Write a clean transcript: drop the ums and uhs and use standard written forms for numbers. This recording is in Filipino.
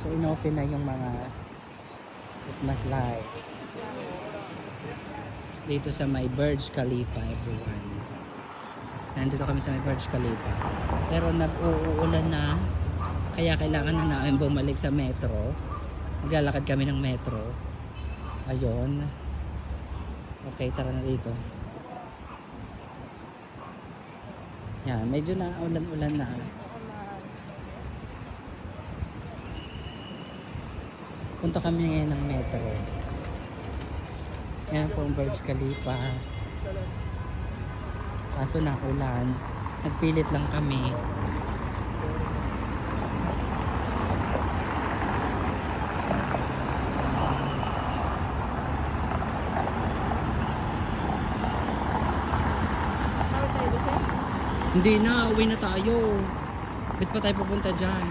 So inopen na yung mga Christmas lights dito sa may Burj Khalifa, everyone. Nandito kami sa may Burj Khalifa, pero nag-uulan na, kaya kailangan na namin bumalik sa metro. Maglalakad kami ng metro. Ayun. Okay, tara na dito. Yan, medyo na ulan-ulan na. Punta kami ngayon ng metro. Yan po ang Burj Khalifa. Kaso na ulan. Nagpilit lang kami. Hindi na, uwi na tayo. Ba't pa tayo pupunta dyan?